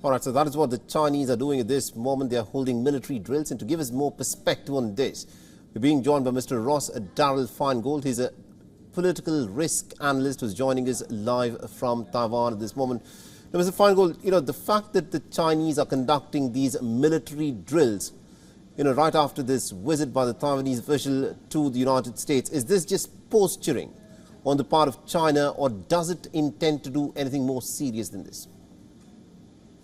All right, so that is what the Chinese are doing at this moment. They are holding military drills. And to give us more perspective on this, we're being joined by Mr. Ross Darrell Feingold. He's a political risk analyst who's joining us live from Taiwan at this moment. Now, Mr. Feingold, the fact that the Chinese are conducting these military drills, right after this visit by the Taiwanese official to the United States, is this just posturing on the part of China, or does it intend to do anything more serious than this?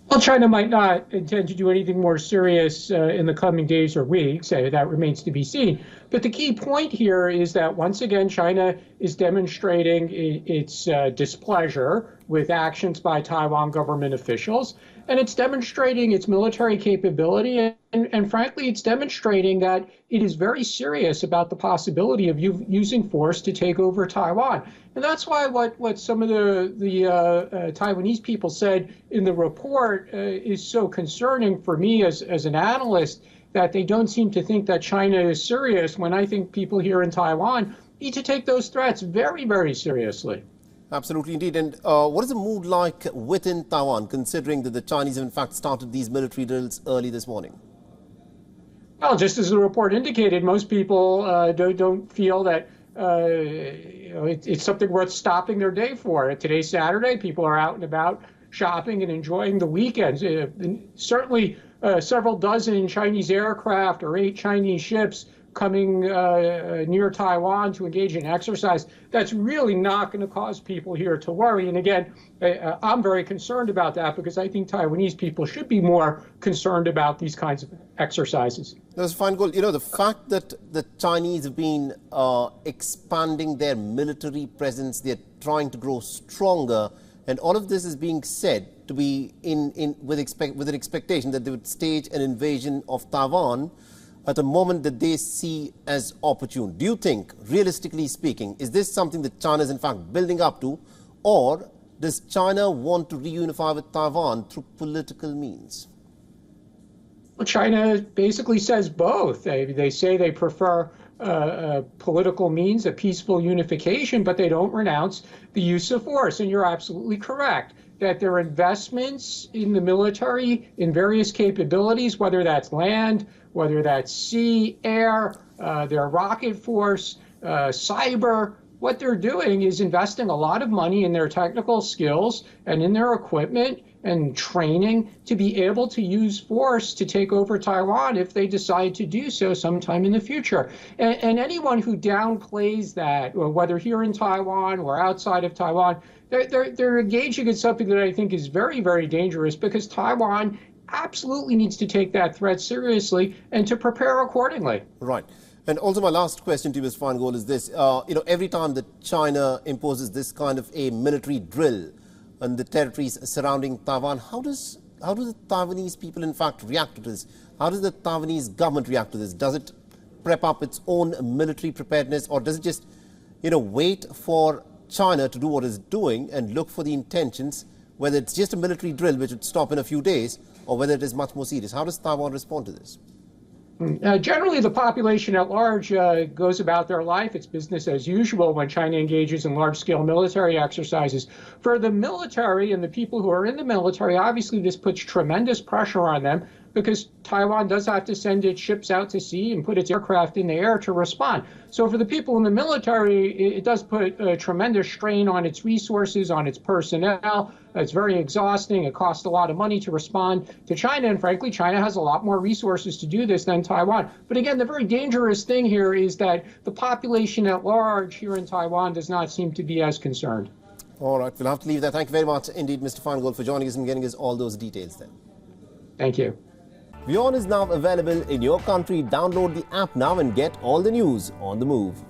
Well, China might not intend to do anything more serious in the coming days or weeks. That remains to be seen. But the key point here is that, once again, China is demonstrating its displeasure with actions by Taiwan government officials, and it's demonstrating its military capability, and frankly, it's demonstrating that it is very serious about the possibility of using force to take over Taiwan. And that's why what some of the Taiwanese people said in the report is so concerning for me as an analyst, that they don't seem to think that China is serious, when I think people here in Taiwan need to take those threats very, very seriously. Absolutely, indeed. And what is the mood like within Taiwan, considering that the Chinese have in fact started these military drills early this morning? Well, just as the report indicated, most people don't feel that it's something worth stopping their day for. Today's Saturday. People are out and about shopping and enjoying the weekends. Certainly several dozen Chinese aircraft or 8 Chinese ships coming near Taiwan to engage in exercise. That's really not going to cause people here to worry. And again, I'm very concerned about that, because I think Taiwanese people should be more concerned about these kinds of exercises. That's fine, Gold. The fact that the Chinese have been expanding their military presence, they're trying to grow stronger, and all of this is being said to be with an expectation that they would stage an invasion of Taiwan at a moment that they see as opportune. Do you think, realistically speaking, is this something that China is in fact building up to, or does China want to reunify with Taiwan through political means? Well, China basically says both. They say they prefer political means, a peaceful unification, but they don't renounce the use of force. And you're absolutely correct that their investments in the military, in various capabilities, whether that's land, whether that's sea, air, their rocket force, cyber, what they're doing is investing a lot of money in their technical skills and in their equipment and training to be able to use force to take over Taiwan if they decide to do so sometime in the future. And anyone who downplays that, or whether here in Taiwan or outside of Taiwan, they're engaging in something that I think is very, very dangerous, because Taiwan absolutely needs to take that threat seriously and to prepare accordingly. Right. And also my last question to you, Mr. Feingold, is this. Every time that China imposes this kind of a military drill on the territories surrounding Taiwan, how do the Taiwanese people in fact react to this? How does the Taiwanese government react to this? Does it prep up its own military preparedness, or does it just, wait for China to do what it's doing and look for the intentions, whether it's just a military drill which would stop in a few days, or whether it is much more serious? How does Taiwan respond to this? Generally, the population at large goes about their life. It's business as usual when China engages in large-scale military exercises. For the military and the people who are in the military, obviously this puts tremendous pressure on them, because Taiwan does have to send its ships out to sea and put its aircraft in the air to respond. So for the people in the military, it does put a tremendous strain on its resources, on its personnel. It's very exhausting. It costs a lot of money to respond to China. And frankly, China has a lot more resources to do this than Taiwan. But again, the very dangerous thing here is that the population at large here in Taiwan does not seem to be as concerned. All right, we'll have to leave that. Thank you very much indeed, Mr. Feingold, for joining us and getting us all those details then. Thank you. WION is now available in your country. Download the app now and get all the news on the move.